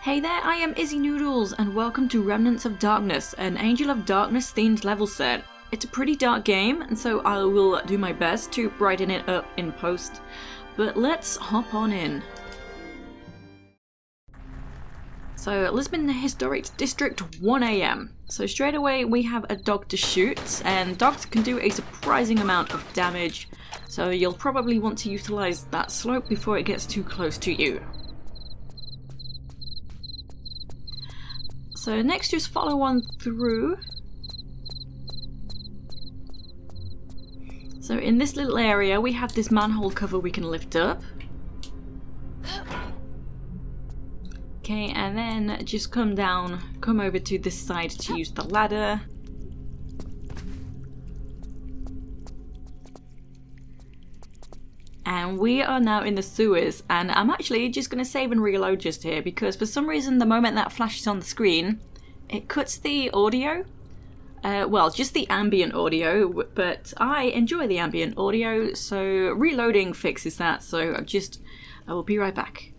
Hey there, I am Izzy Noodles, and welcome to Remnants of Darkness, an Angel of Darkness themed level set. It's a pretty dark game, and so I will do my best to brighten it up in post, but let's hop on in. So, Lisbon Historic District, 1 AM. So straight away we have a dog to shoot, and dogs can do a surprising amount of damage, so you'll probably want to utilise that slope before it gets too close to you. So next, just follow on through. So in this little area we have this manhole cover we can lift up. Okay, and then just come over to this side to use the ladder. And we are now in the sewers, and I'm actually just going to save and reload just here because for some reason the moment that flashes on the screen it cuts the audio. Well, just the ambient audio, but I enjoy the ambient audio, so reloading fixes that, so I will be right back.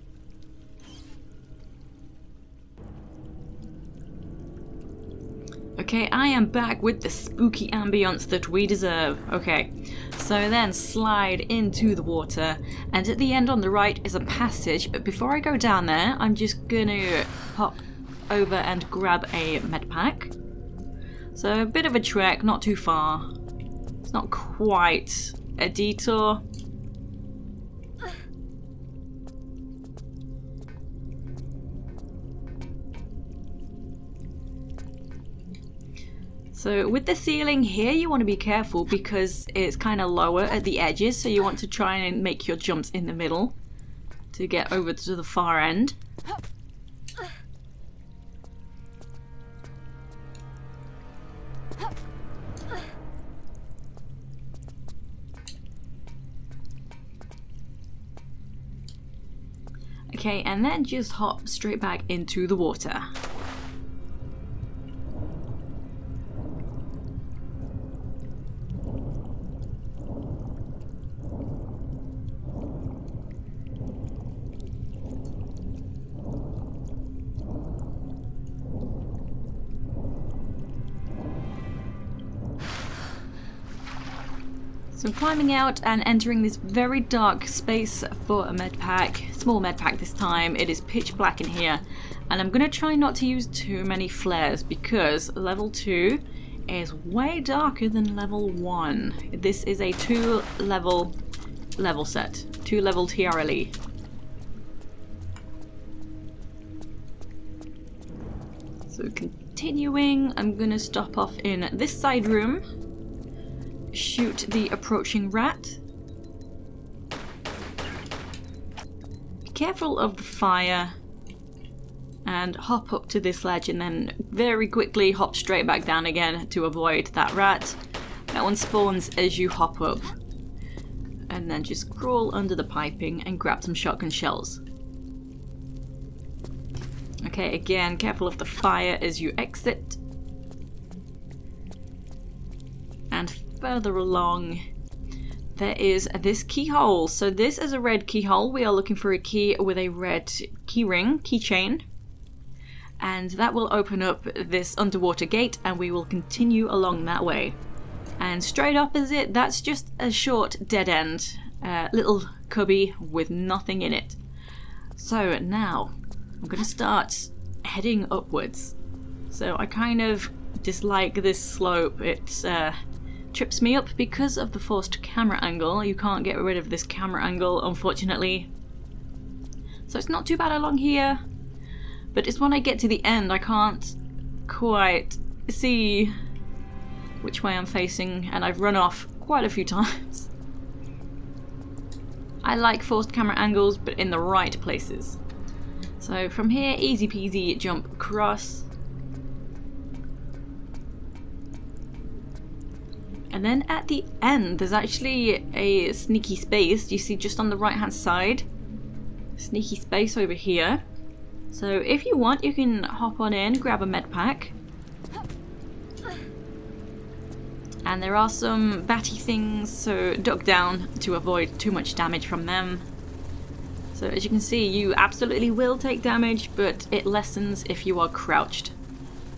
Okay, I am back with the spooky ambience that we deserve. Okay, so then slide into the water, and at the end on the right is a passage, but before I go down there, I'm just gonna pop over and grab a medpack. So a bit of a trek, not too far. It's not quite a detour. So with the ceiling here, you want to be careful because it's kind of lower at the edges, so you want to try and make your jumps in the middle to get over to the far end. Okay, and then just hop straight back into the water. So I'm climbing out and entering this very dark space for a medpack, small medpack this time. It is pitch black in here, and I'm going to try not to use too many flares because level 2 is way darker than level 1. This is a 2-level set, 2-level TRLE. So continuing, I'm going to stop off in this side room. Shoot the approaching rat. Be careful of the fire and hop up to this ledge and then very quickly hop straight back down again to avoid that rat. That one spawns as you hop up. And then just crawl under the piping and grab some shotgun shells. Okay, again, careful of the fire as you exit. And further along, there is this keyhole. So this is a red keyhole. We are looking for a key with a red keychain, and that will open up this underwater gate, and we will continue along that way. And straight opposite, that's just a short dead end, little cubby with nothing in it. So now I'm gonna start heading upwards. So I kind of dislike this slope. It's trips me up because of the forced camera angle. You can't get rid of this camera angle, unfortunately. So it's not too bad along here, but it's when I get to the end I can't quite see which way I'm facing, and I've run off quite a few times. I like forced camera angles, but in the right places. So from here, easy peasy jump across. And then at the end, there's actually a sneaky space. You see just on the right hand side, sneaky space over here. So if you want, you can hop on in, grab a medpack. And there are some batty things, so duck down to avoid too much damage from them. So So as you can see, you absolutely will take damage, but it lessens if you are crouched.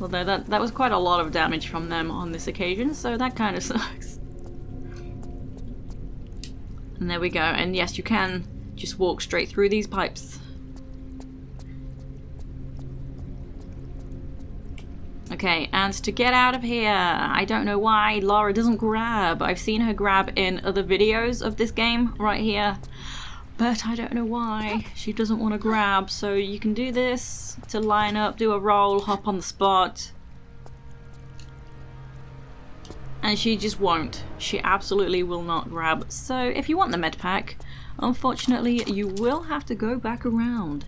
Although that was quite a lot of damage from them on this occasion, so that kind of sucks. And there we go, and yes, you can just walk straight through these pipes. Okay, and to get out of here, I don't know why Lara doesn't grab. I've seen her grab in other videos of this game right here, but I don't know why she doesn't want to grab. So you can do this to line up, do a roll, hop on the spot. And she just won't. She absolutely will not grab. So if you want the med pack, unfortunately you will have to go back around.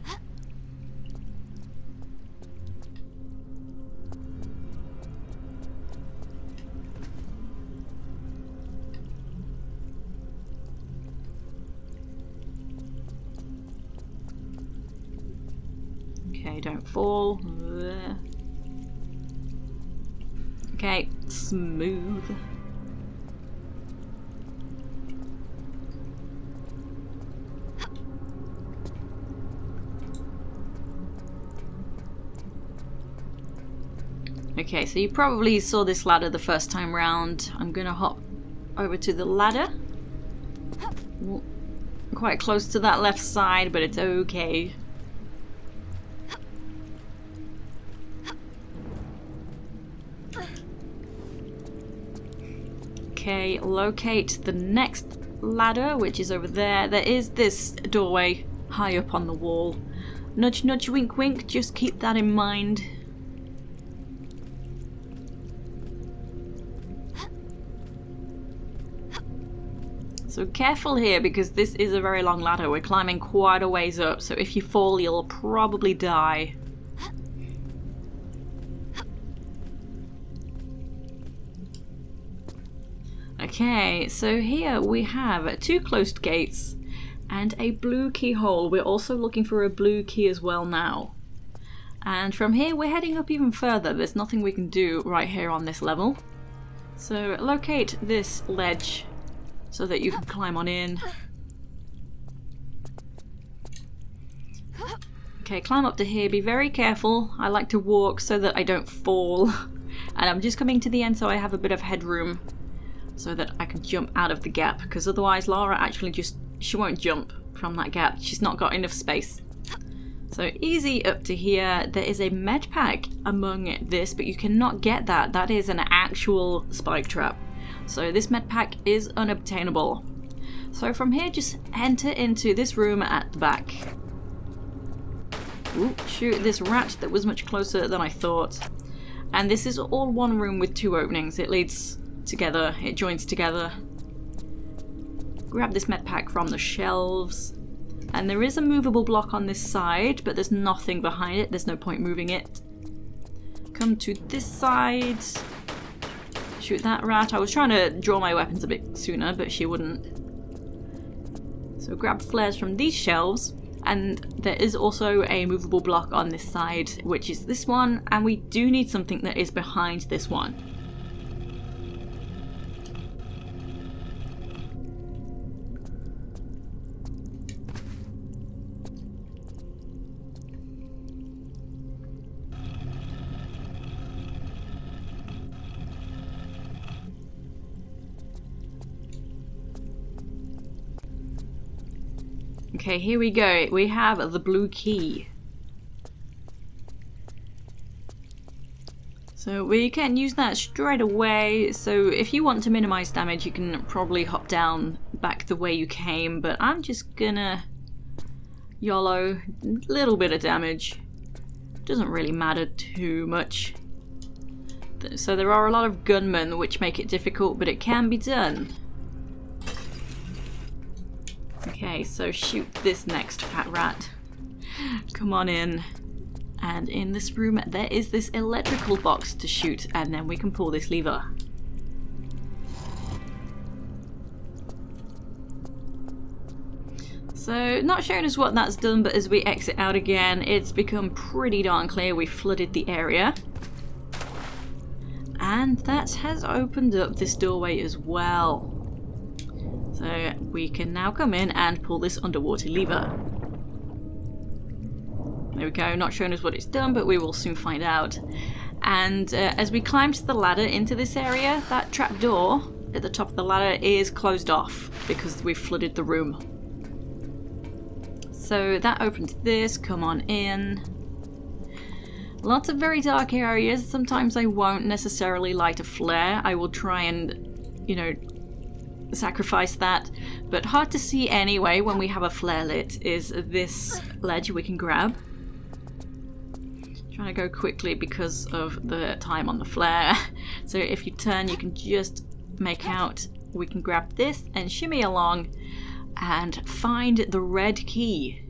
Okay, don't fall. Okay, smooth. Okay, so you probably saw this ladder the first time round. I'm gonna hop over to the ladder. Quite close to that left side, but it's okay. Okay, locate the next ladder, which is over there. There is this doorway high up on the wall. Nudge, nudge, wink, wink. Just keep that in mind. So careful here, because this is a very long ladder. We're climbing quite a ways up, so if you fall, you'll probably die. Okay, so here we have 2 closed gates and a blue keyhole. We're also looking for a blue key as well now. And from here we're heading up even further. There's nothing we can do right here on this level. So locate this ledge so that you can climb on in. Okay, climb up to here. Be very careful. I like to walk so that I don't fall. And I'm just coming to the end so I have a bit of headroom, so that I can jump out of the gap, because otherwise Lara actually she won't jump from that gap. She's not got enough space. So easy up to here. There is a med pack among this, but you cannot get that. That is an actual spike trap. So this med pack is unobtainable. So from here, just enter into this room at the back. Ooh, shoot, this rat that was much closer than I thought. And this is all one room with 2 openings. It leads together, it joins together. Grab this med pack from the shelves, and there is a movable block on this side, but there's nothing behind it. There's no point moving it. Come to this side, shoot that rat. I was trying to draw my weapons a bit sooner, but she wouldn't. So grab flares from these shelves, and there is also a movable block on this side, which is this one, and we do need something that is behind this one. Okay, here we go. We have the blue key. So we can use that straight away. So if you want to minimize damage, you can probably hop down back the way you came, but I'm just gonna YOLO, little bit of damage. Doesn't really matter too much. So there are a lot of gunmen, which make it difficult, but it can be done. Okay, so shoot this next fat rat. Come on in. And in this room there is this electrical box to shoot, and then we can pull this lever. So not showing us what that's done, but as we exit out again, it's become pretty darn clear we flooded the area. And that has opened up this doorway as well. So we can now come in and pull this underwater lever. There we go, not showing us what it's done, but we will soon find out. And as we climb to the ladder into this area, that trapdoor at the top of the ladder is closed off because we've flooded the room. So that opens this, come on in. Lots of very dark areas. Sometimes I won't necessarily light a flare. I will try and, you know, sacrifice that. But hard to see anyway when we have a flare lit is this ledge we can grab. Trying to go quickly because of the time on the flare. So if you turn, you can just make out we can grab this and shimmy along and find the red key.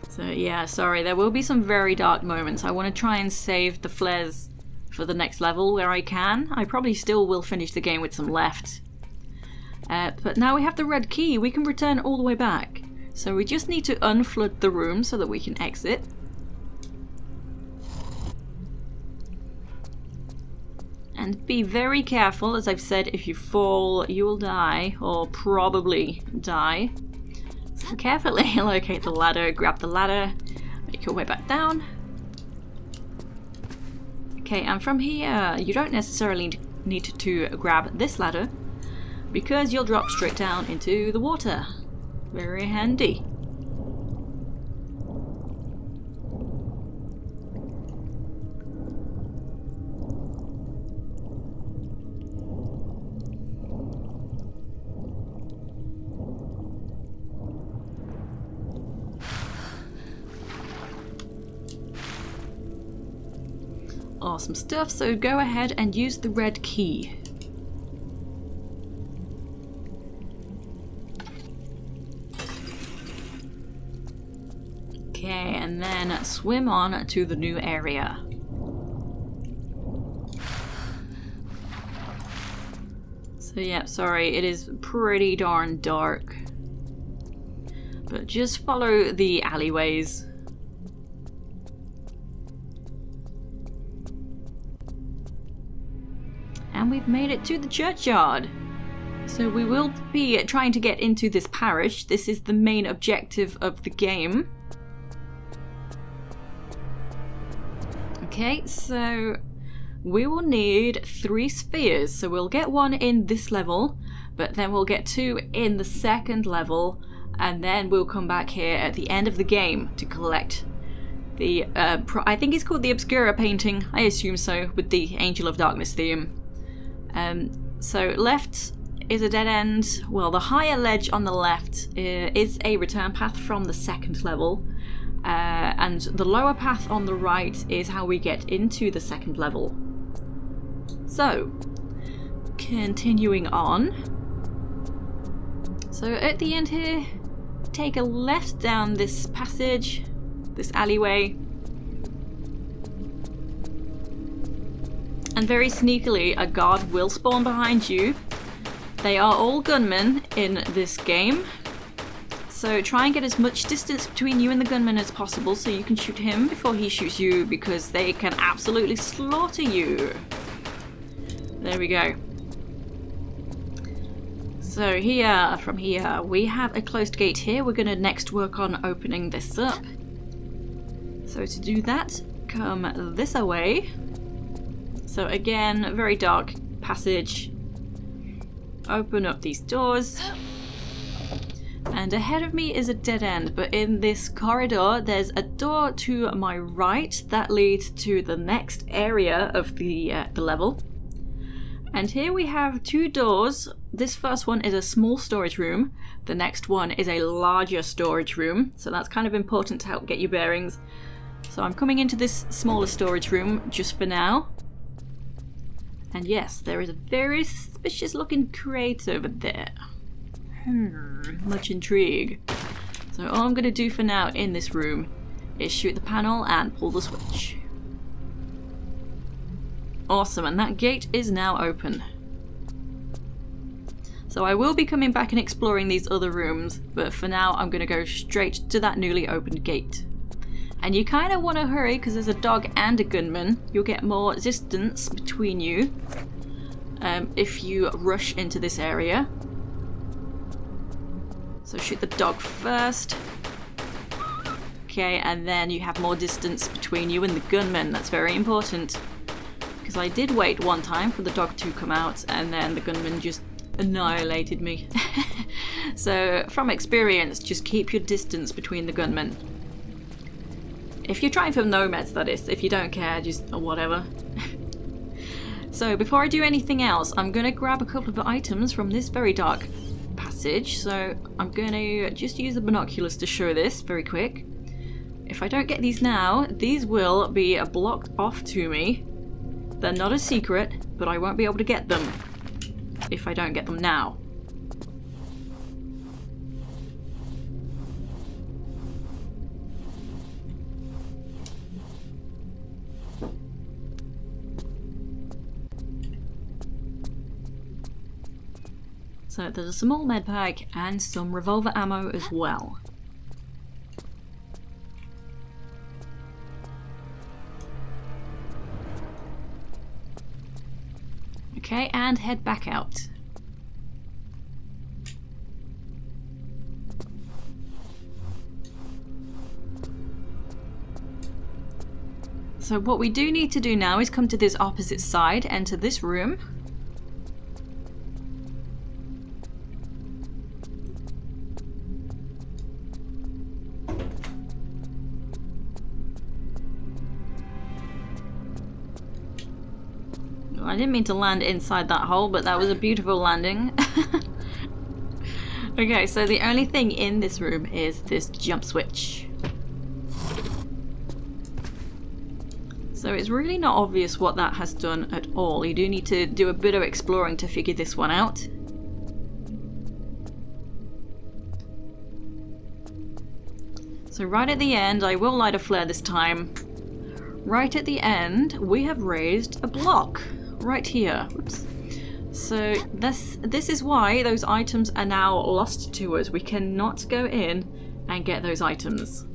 So yeah, sorry, there will be some very dark moments. I want to try and save the flares for the next level where I can. I probably still will finish the game with some left. But now we have the red key, we can return all the way back. So we just need to unflood the room so that we can exit. And be very careful, as I've said, if you fall, you will die, or probably die. So carefully locate the ladder, grab the ladder, make your way back down. Okay, and from here, you don't necessarily need to grab this ladder, because you'll drop straight down into the water. Very handy. Awesome stuff, so go ahead and use the red key. Okay, and then swim on to the new area. So yeah, sorry, it is pretty darn dark. But just follow the alleyways. And we've made it to the churchyard. So we will be trying to get into this parish. This is the main objective of the game. Okay, so we will need 3 spheres. So we'll get 1 in this level, but then we'll get 2 in the second level, and then we'll come back here at the end of the game to collect the, I think it's called the Obscura painting, I assume so, with the Angel of Darkness theme. So left is a dead end. Well, the higher ledge on the left is a return path from the second level. And the lower path on the right is how we get into the second level. So, continuing on. So at the end here, take a left down this passage, this alleyway. And very sneakily, a guard will spawn behind you. They are all gunmen in this game. So try and get as much distance between you and the gunman as possible so you can shoot him before he shoots you, because they can absolutely slaughter you. There we go. So here, from here, we have a closed gate here. We're going to next work on opening this up. So to do that, come this way. So again, very dark passage. Open up these doors. And ahead of me is a dead end, but in this corridor there's a door to my right that leads to the next area of the level. And here we have 2 doors. This first one is a small storage room. The next one is a larger storage room. So that's kind of important to help get your bearings. So I'm coming into this smaller storage room just for now. And yes, there is a very suspicious looking crate over there. Much intrigue. So all I'm going to do for now in this room is shoot the panel and pull the switch. Awesome, and that gate is now open. So I will be coming back and exploring these other rooms, but for now I'm going to go straight to that newly opened gate. And you kind of want to hurry because there's a dog and a gunman. You'll get more distance between you. if you rush into this area. So shoot the dog first. Okay, and then you have more distance between you and the gunman. That's very important. Because I did wait one time for the dog to come out, and then the gunman just annihilated me. So from experience, just keep your distance between the gunmen. If you're trying for nomads, that is. If you don't care, just whatever. So before I do anything else, I'm going to grab a couple of items from this very dark passage. So I'm going to just use the binoculars to show this very quick. If I don't get these now, these will be blocked off to me. They're not a secret, but I won't be able to get them if I don't get them now. So there's a small medpack and some revolver ammo as well. Okay, and head back out. So what we do need to do now is come to this opposite side, enter this room. I didn't mean to land inside that hole, but that was a beautiful landing. Okay, so the only thing in this room is this jump switch. So it's really not obvious what that has done at all. You do need to do a bit of exploring to figure this one out. So right at the end, I will light a flare this time. Right at the end, we have raised a block. Right here. Whoops. So this is why those items are now lost to us. We cannot go in and get those items.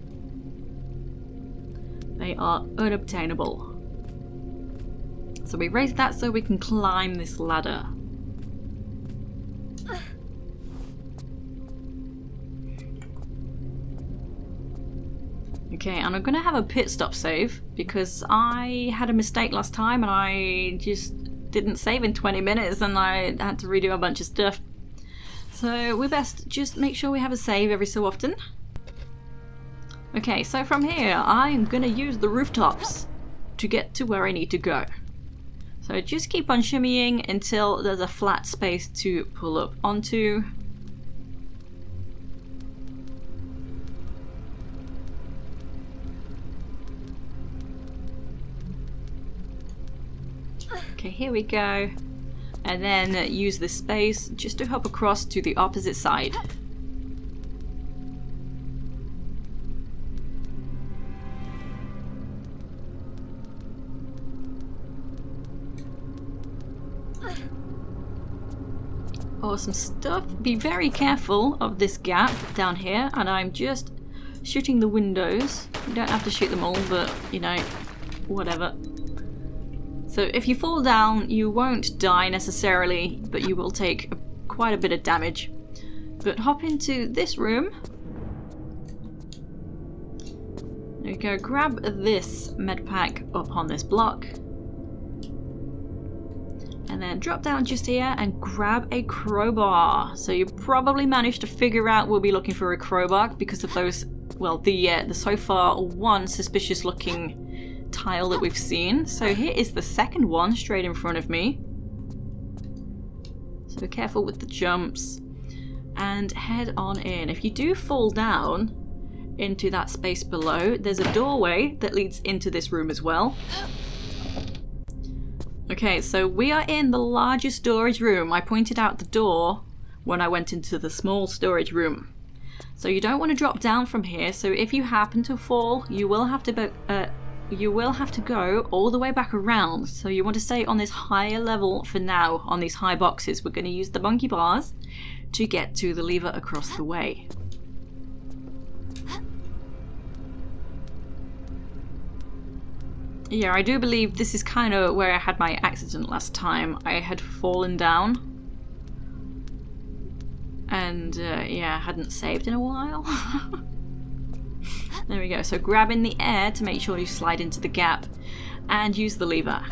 They are unobtainable. So we raised that so we can climb this ladder. Okay, and I'm gonna have a pit stop save because I had a mistake last time and I just didn't save in 20 minutes and I had to redo a bunch of stuff. So we best just make sure we have a save every so often. Okay, so from here I'm gonna use the rooftops to get to where I need to go. So just keep on shimmying until there's a flat space to pull up onto. Okay, here we go. And then use this space just to hop across to the opposite side. Awesome stuff. Be very careful of this gap down here, and I'm just shooting the windows. You don't have to shoot them all, but you know, whatever. So if you fall down, you won't die necessarily, but you will take quite a bit of damage. But hop into this room. There you go, grab this medpack up on this block. And then drop down just here and grab a crowbar. So you probably managed to figure out we'll be looking for a crowbar because of those, well, the so far one suspicious looking tile that we've seen. So here is the second one straight in front of me. So be careful with the jumps and head on in. If you do fall down into that space below, there's a doorway that leads into this room as well. Okay, so we are in the larger storage room. I pointed out the door when I went into the small storage room. So you don't want to drop down from here. So if you happen to fall, you will have to go all the way back around. So you want to stay on this higher level for now, on these high boxes. We're going to use the monkey bars to get to the lever across the way. Yeah, I do believe this is kind of where I had my accident last time. I had fallen down. And, yeah, hadn't saved in a while. There we go. So grab in the air to make sure you slide into the gap and use the lever.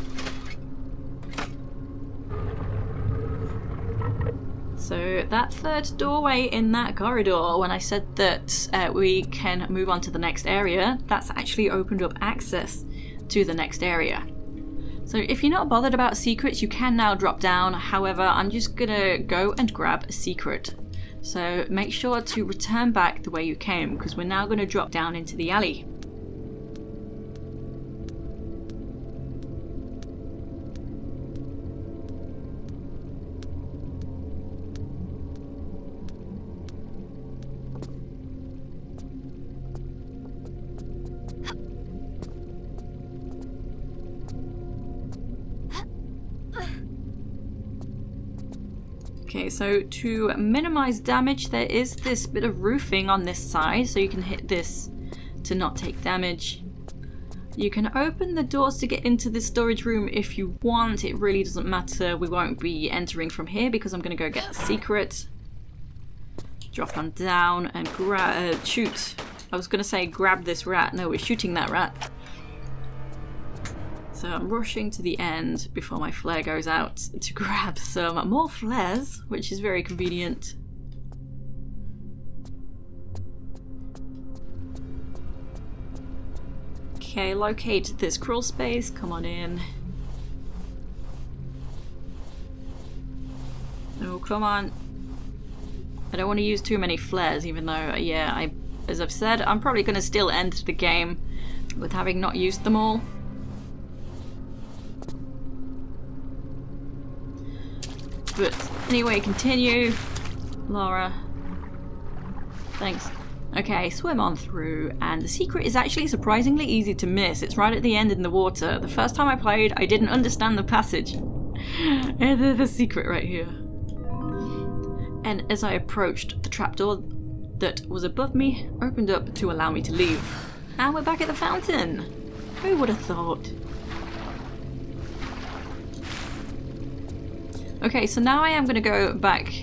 So that third doorway in that corridor, when I said that we can move on to the next area, that's actually opened up access to the next area. So if you're not bothered about secrets, you can now drop down. However, I'm just gonna go and grab a secret. So make sure to return back the way you came, because we're now gonna drop down into the alley. Okay, so to minimize damage, there is this bit of roofing on this side, so you can hit this to not take damage. You can open the doors to get into this storage room if you want. It really doesn't matter. We won't be entering from here because I'm going to go get a secret. Drop on down and shoot. I was going to say grab this rat. No, we're shooting that rat. So I'm rushing to the end before my flare goes out to grab some more flares, which is very convenient. Okay, locate this crawl space, come on in. Oh, come on. I don't want to use too many flares, even though, yeah, as I've said, I'm probably going to still end the game with having not used them all. But anyway, continue. Laura. Thanks. Okay, swim on through, and the secret is actually surprisingly easy to miss. It's right at the end in the water. The first time I played, I didn't understand the passage. And the secret right here. And as I approached, the trapdoor that was above me opened up to allow me to leave. And we're back at the fountain. Who would have thought? Okay, so now I am going to go back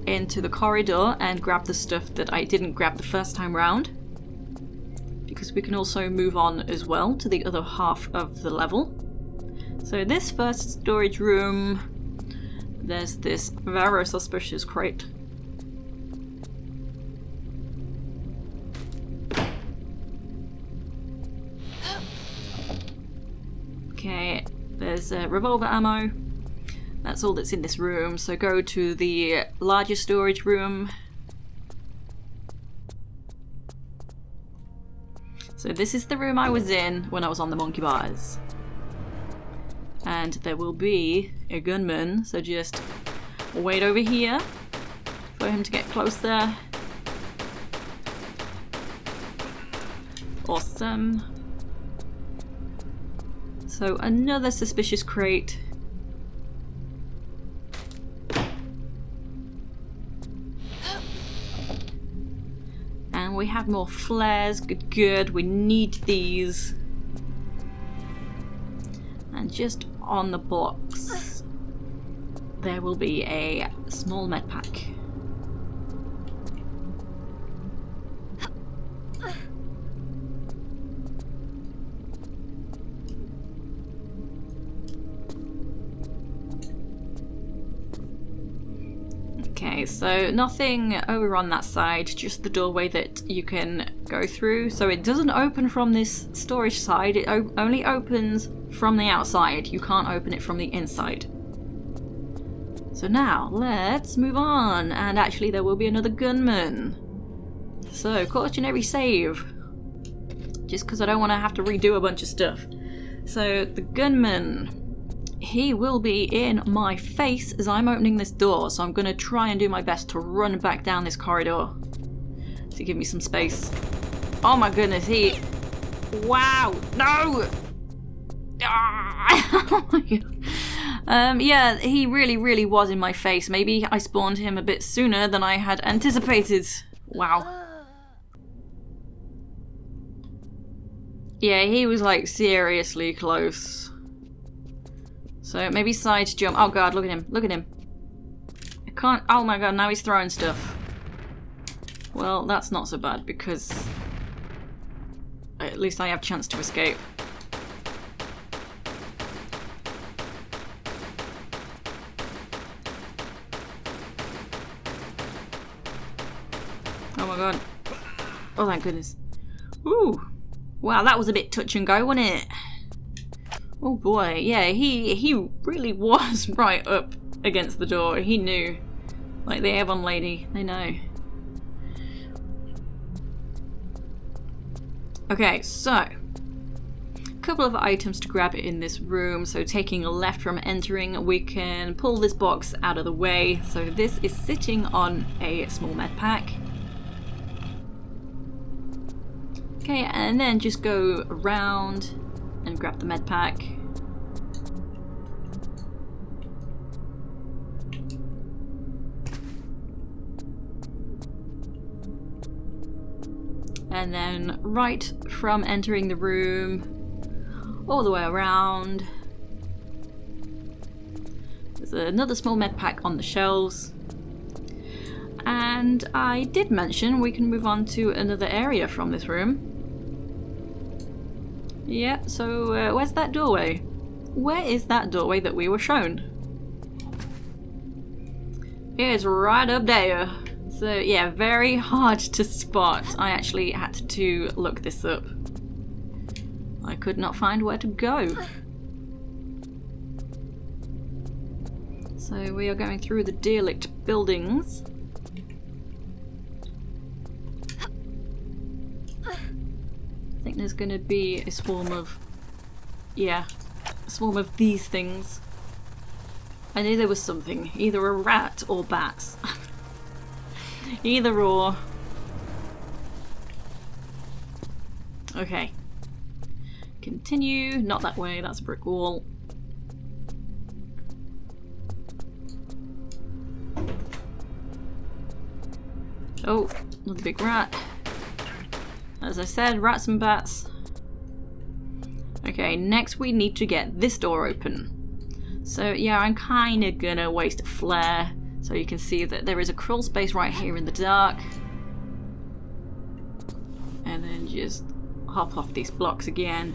into the corridor and grab the stuff that I didn't grab the first time round, because we can also move on as well to the other half of the level. So this first storage room, there's this very suspicious crate. Okay, there's revolver ammo. That's all that's in this room, so go to the larger storage room. So this is the room I was in when I was on the monkey bars. And there will be a gunman, so just wait over here for him to get closer. Awesome. So another suspicious crate. We have more flares, good, we need these. And just on the box, there will be a small medpack. Okay, so nothing over on that side, just the doorway that you can go through. So it doesn't open from this storage side, it only opens from the outside. You can't open it from the inside. So now, let's move on. And actually there will be another gunman. So, cautionary save. Just because I don't want to have to redo a bunch of stuff. So, the gunman, he will be in my face as I'm opening this door, so I'm going to try and do my best to run back down this corridor to give me some space. Oh my goodness, he... Wow! No! Ah! Oh my God. Yeah, he really was in my face. Maybe I spawned him a bit sooner than I had anticipated. Wow. Yeah, he was like seriously close. So maybe side jump. Oh god, look at him. Look at him. I can't. Oh my god, now he's throwing stuff. Well, that's not so bad because at least I have a chance to escape. Oh my god. Oh thank goodness. Ooh. Wow, that was a bit touch and go, wasn't it? Oh boy, yeah, he really was right up against the door. He knew. Like the Avon lady, they know. Okay, so a couple of items to grab in this room. So taking a left from entering, we can pull this box out of the way. So this is sitting on a small med pack. Okay, and then just go around and grab the med pack. And then right from entering the room, all the way around. There's another small med pack on the shelves. And I did mention we can move on to another area from this room. Yeah, so where's that doorway? Where is that doorway that we were shown? It is right up there. So yeah, very hard to spot. I actually had to look this up. I could not find where to go. So we are going through the derelict buildings. I think there's going to be a swarm of... yeah, a swarm of these things. I knew there was something. Either a rat or bats. Either or. Okay. Continue. Not that way, that's a brick wall. Oh, another big rat. As I said, rats and bats. Okay, next we need to get this door open. So yeah, I'm kind of gonna waste a flare so you can see that there is a crawl space right here in the dark. And then just hop off these blocks again.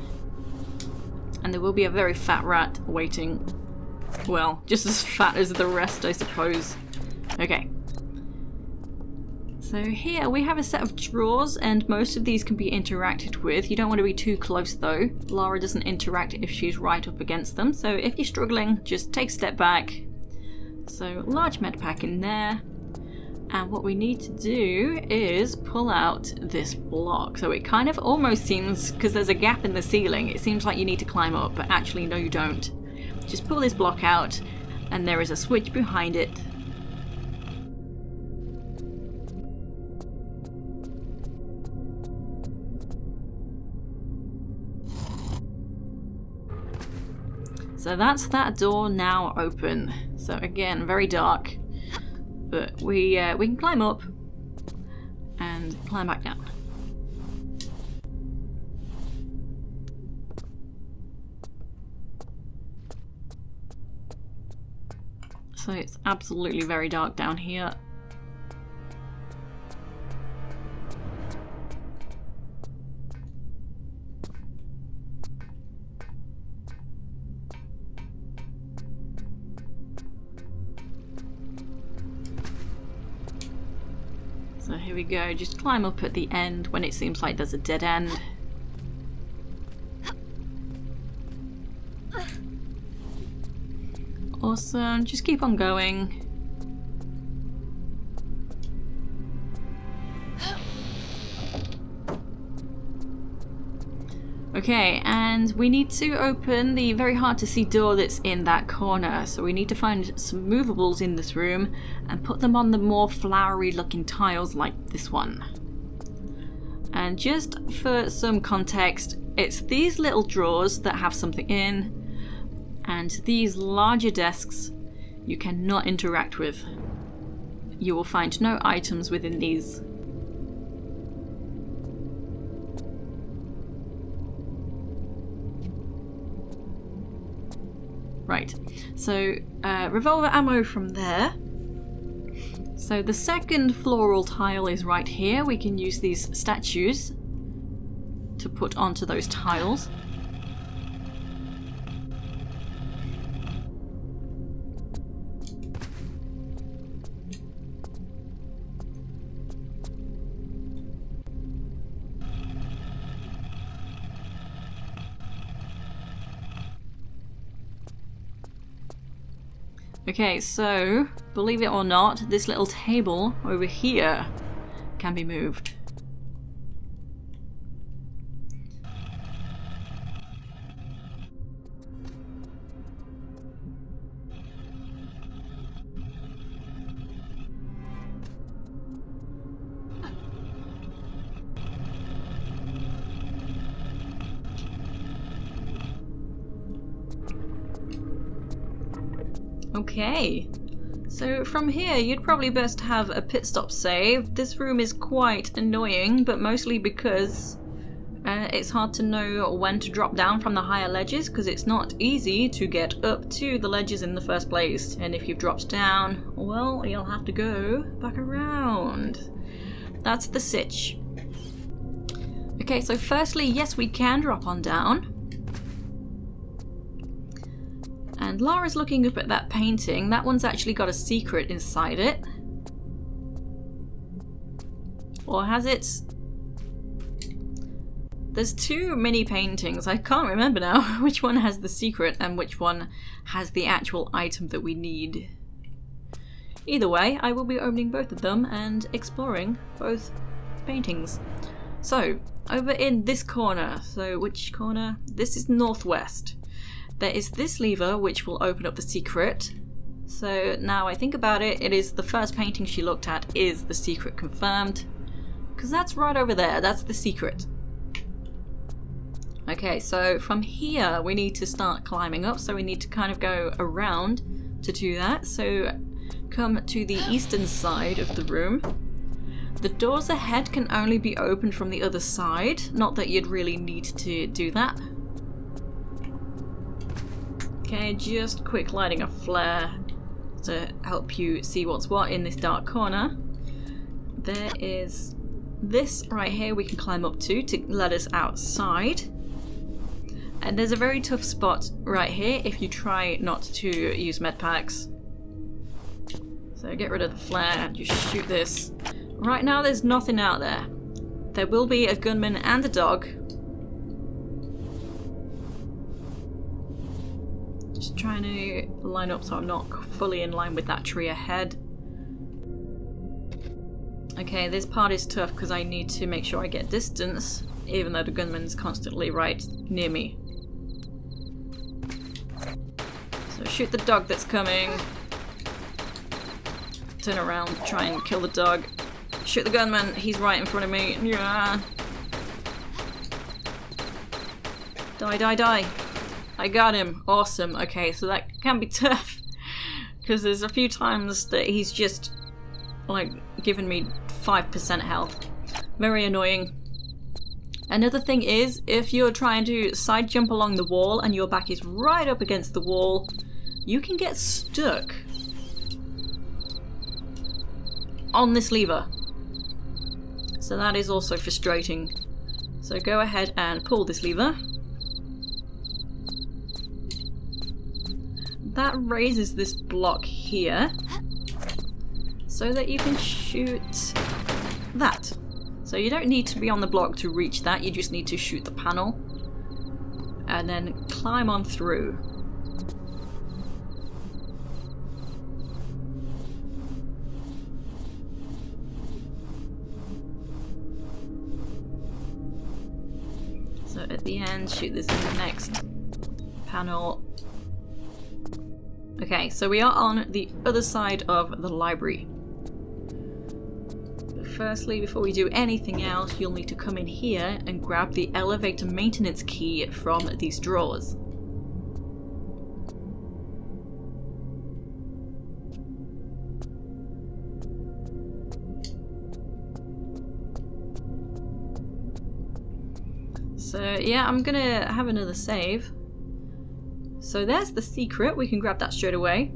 And there will be a very fat rat waiting. Well, just as fat as the rest, I suppose. Okay. So here we have a set of drawers, and most of these can be interacted with. You don't want to be too close though. Lara doesn't interact if she's right up against them, so if you're struggling, just take a step back. So large med pack in there. And what we need to do is pull out this block. So it kind of almost seems, because there's a gap in the ceiling, it seems like you need to climb up, but actually no you don't. Just pull this block out, and there is a switch behind it. So that's that door now open. So again, very dark, but we can climb up and climb back down. So it's absolutely very dark down here. So here we go, just climb up at the end when it seems like there's a dead end. Awesome, just keep on going. Okay, and we need to open the very hard to see door that's in that corner. So we need to find some movables in this room and put them on the more flowery looking tiles like this one. And just for some context, it's these little drawers that have something in, and these larger desks you cannot interact with. You will find no items within these. So, revolver ammo from there. So the second floral tile is right here. We can use these statues to put onto those tiles. Okay, so, believe it or not, this little table over here can be moved. Okay, so from here you'd probably best have a pit stop save. This room is quite annoying, but mostly because it's hard to know when to drop down from the higher ledges, because it's not easy to get up to the ledges in the first place. And if you've dropped down, well, you'll have to go back around. That's the sitch. Okay, so firstly, yes, we can drop on down. And Lara's looking up at that painting. That one's actually got a secret inside it. Or has it? There's two mini paintings. I can't remember now which one has the secret and which one has the actual item that we need. Either way, I will be opening both of them and exploring both paintings. So, over in this corner. So, which corner? This is northwest. There is this lever which will open up the secret. So now I think about it, it is the first painting she looked at is the secret confirmed. Because that's right over there, that's the secret. Okay, so from here we need to start climbing up, so we need to kind of go around to do that. So come to the eastern side of the room. The doors ahead can only be opened from the other side, not that you'd really need to do that. Okay, just quick lighting a flare to help you see what's what in this dark corner. There is this right here we can climb up to let us outside. And there's a very tough spot right here if you try not to use medpacks. So get rid of the flare and just shoot this. Right now there's nothing out there. There will be a gunman and a dog. Just trying to line up so I'm not fully in line with that tree ahead. Okay, this part is tough because I need to make sure I get distance, even though the gunman's constantly right near me. So shoot the dog that's coming. Turn around, try and kill the dog. Shoot the gunman, he's right in front of me. Yeah. Die, die, die. I got him. Awesome. Okay, so that can be tough. Because there's a few times that he's just, like, giving me 5% health. Very annoying. Another thing is, if you're trying to side jump along the wall and your back is right up against the wall, you can get stuck on this lever. So that is also frustrating. So go ahead and pull this lever. That raises this block here so that you can shoot that. So you don't need to be on the block to reach that, you just need to shoot the panel and then climb on through. So at the end, shoot this next panel. Okay, so we are on the other side of the library. But firstly, before we do anything else, you'll need to come in here and grab the elevator maintenance key from these drawers. So yeah, I'm gonna have another save. So there's the secret. We can grab that straight away.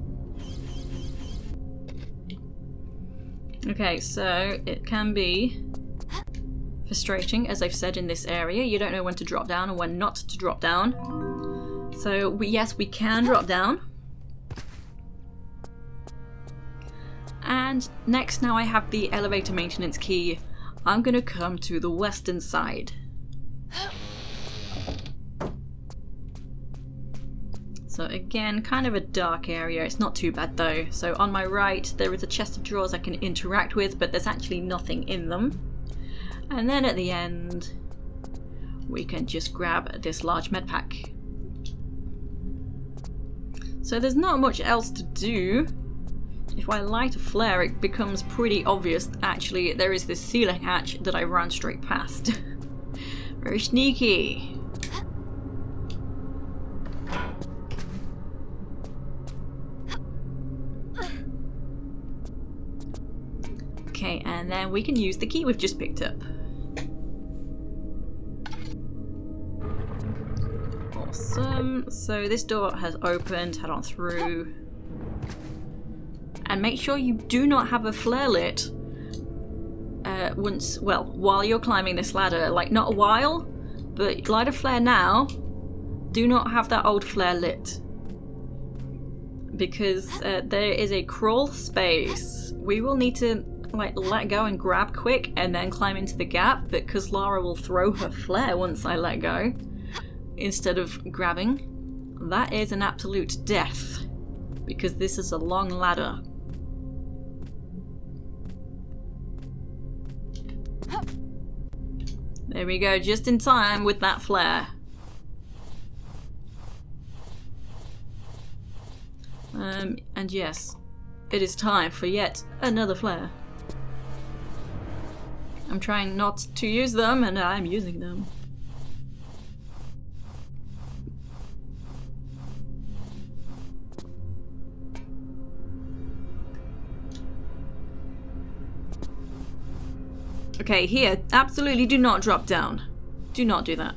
Okay, so it can be frustrating, as I've said, in this area. You don't know when to drop down and when not to drop down. So yes, we can drop down. And next, now I have the elevator maintenance key, I'm gonna come to the western side. So again, kind of a dark area. It's not too bad though. So on my right, there is a chest of drawers I can interact with, but there's actually nothing in them. And then at the end, we can just grab this large medpack. So there's not much else to do. If I light a flare, it becomes pretty obvious that actually there is this ceiling hatch that I ran straight past. Very sneaky. Okay, and then we can use the key we've just picked up. Awesome. So this door has opened, head on through. And make sure you do not have a flare lit while you're climbing this ladder. Like, not a while, but light a flare now. Do not have that old flare lit. Because there is a crawl space. We will need to let go and grab quick and then climb into the gap, because Lara will throw her flare once I let go instead of grabbing. That is an absolute death, because this is a long ladder. There we go, just in time with that flare. And yes, it is time for yet another flare. I'm trying not to use them, and I'm using them. Okay, here, absolutely do not drop down. Do not do that.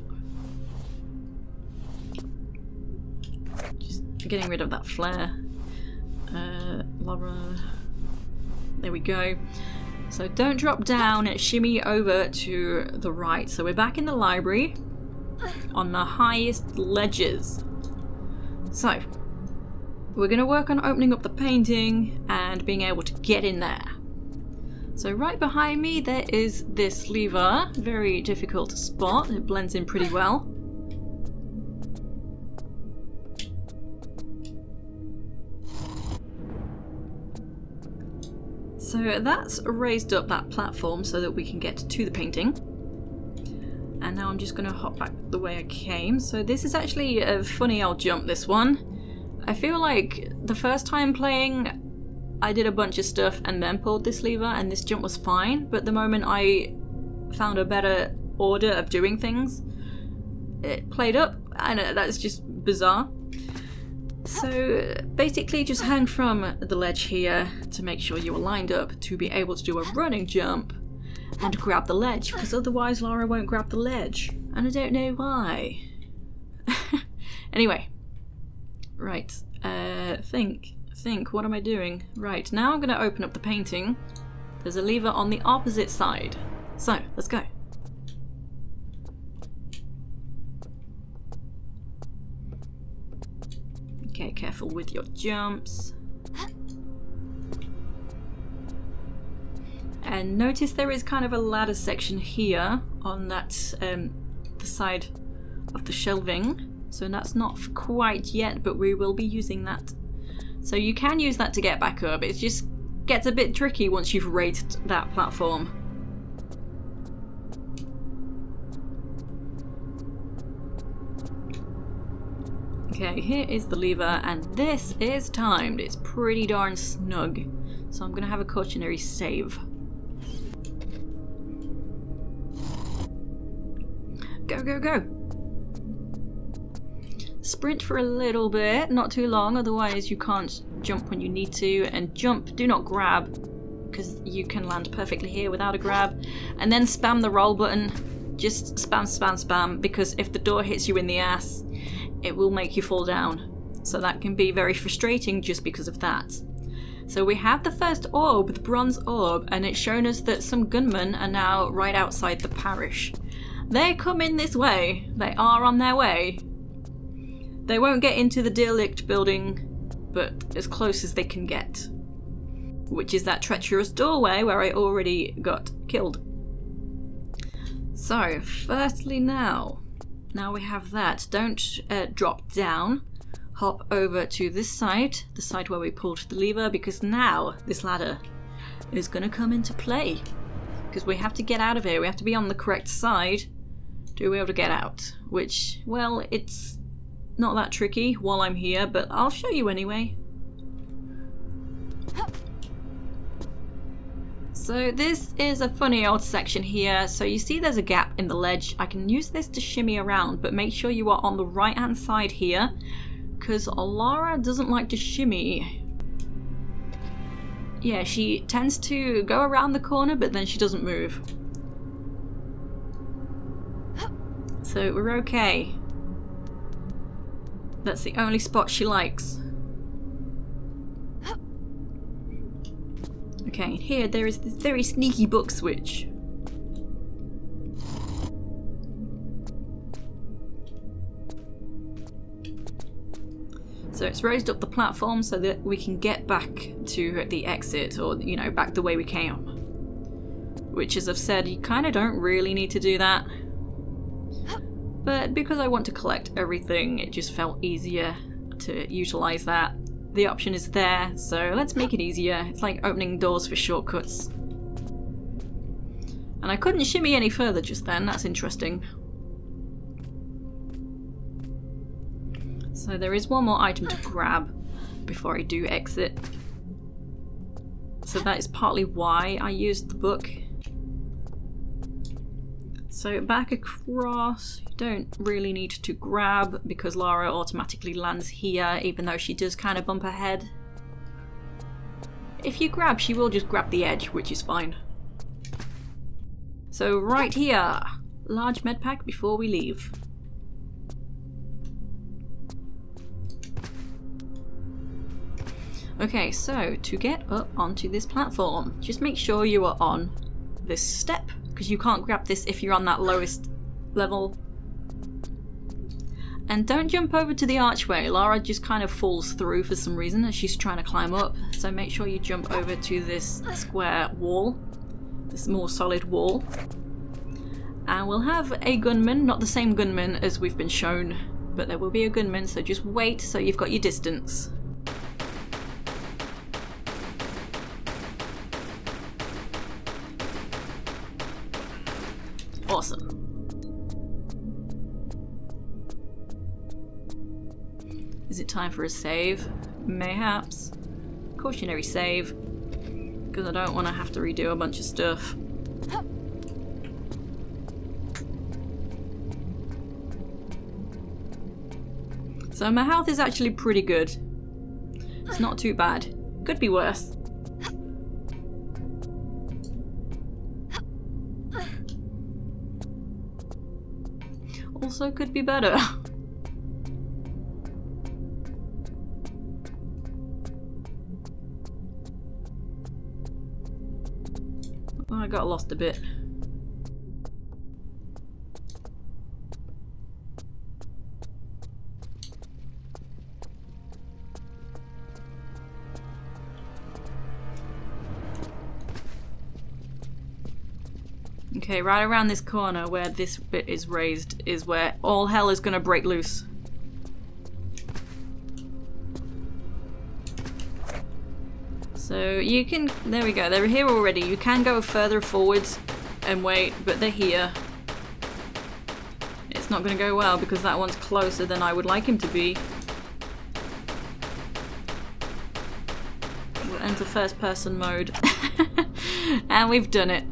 Just getting rid of that flare. Lara. There we go. So don't drop down, shimmy over to the right. So we're back in the library on the highest ledges. So we're going to work on opening up the painting and being able to get in there. So right behind me there is this lever. Very difficult to spot. It blends in pretty well. So that's raised up that platform so that we can get to the painting. And now I'm just going to hop back the way I came. So this is actually a funny old jump, this one. I feel like the first time playing, I did a bunch of stuff and then pulled this lever, and this jump was fine. But the moment I found a better order of doing things, it played up, and that's just bizarre. So basically just hang from the ledge here to make sure you are lined up to be able to do a running jump and grab the ledge, because otherwise Lara won't grab the ledge, and I don't know why. Anyway, right, think, what am I doing? Right, now I'm going to open up the painting. There's a lever on the opposite side. So, let's go. Okay, careful with your jumps. And notice there is kind of a ladder section here on that the side of the shelving. So that's not quite yet, but we will be using that. So you can use that to get back up. It just gets a bit tricky once you've raised that platform. Okay, here is the lever, and this is timed. It's pretty darn snug. So I'm going to have a cautionary save. Go, go, go! Sprint for a little bit, not too long, otherwise you can't jump when you need to. And jump, do not grab, because you can land perfectly here without a grab. And then spam the roll button. Just spam, spam, spam, because if the door hits you in the ass, it will make you fall down. So that can be very frustrating just because of that. So we have the first orb, the bronze orb, and it's shown us that some gunmen are now right outside the parish. They're coming this way. They are on their way. They won't get into the derelict building, but as close as they can get. Which is that treacherous doorway where I already got killed. So, firstly now we have that. Don't drop down. Hop over to this side, the side where we pulled the lever, because now this ladder is going to come into play. Because we have to get out of here. We have to be on the correct side to be able to get out. Which, well, it's not that tricky while I'm here, but I'll show you anyway. So this is a funny old section here. So you see there's a gap in the ledge. I can use this to shimmy around, but make sure you are on the right hand side here, because Lara doesn't like to shimmy. Yeah, she tends to go around the corner, but then she doesn't move. So we're okay. That's the only spot she likes. Okay, here there is this very sneaky book switch. So it's raised up the platform so that we can get back to the exit, or, you know, back the way we came. Which, as I've said, you kind of don't really need to do that. But because I want to collect everything, it just felt easier to utilize that. The option is there, so let's make it easier. It's like opening doors for shortcuts. And I couldn't shimmy any further just then, that's interesting. So there is one more item to grab before I do exit. So that is partly why I used the book. So back across, you don't really need to grab because Lara automatically lands here, even though she does kind of bump her head. If you grab, she will just grab the edge, which is fine. So right here, large medpack before we leave. Okay, so to get up onto this platform, just make sure you are on this step, because you can't grab this if you're on that lowest level. And don't jump over to the archway. Lara just kind of falls through for some reason as she's trying to climb up. So make sure you jump over to this square wall, this more solid wall. And we'll have a gunman, not the same gunman as we've been shown, but there will be a gunman, so just wait so you've got your distance. Awesome. Is it time for a save? Mayhaps. Cautionary save. Because I don't want to have to redo a bunch of stuff. So my health is actually pretty good. It's not too bad. Could be worse. Also could be better. Oh, I got lost a bit. Okay, right around this corner where this bit is raised is where all hell is gonna break loose. So you can, there we go, they're here already. You can go further forwards and wait, but they're here. It's not gonna go well because that one's closer than I would like him to be. We'll enter first person mode. And we've done it.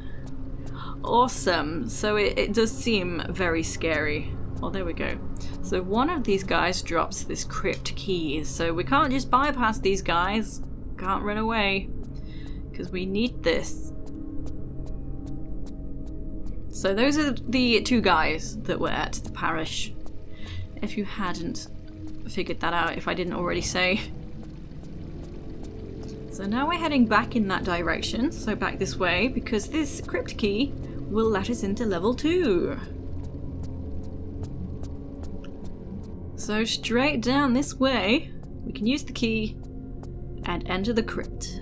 Awesome. So it does seem very scary. Oh, there we go. So one of these guys drops this Crypt Key. So we can't just bypass these guys. Can't run away. Because we need this. So those are the two guys that were at the parish. If you hadn't figured that out if I didn't already say. So now we're heading back in that direction, so back this way, because this crypt key will let us into level 2. So straight down this way, we can use the key and enter the crypt.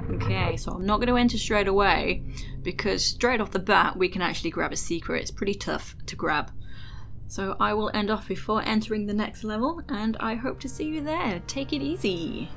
Okay, so I'm not going to enter straight away because straight off the bat we can actually grab a secret. It's pretty tough to grab. So I will end off before entering the next level, and I hope to see you there. Take it easy.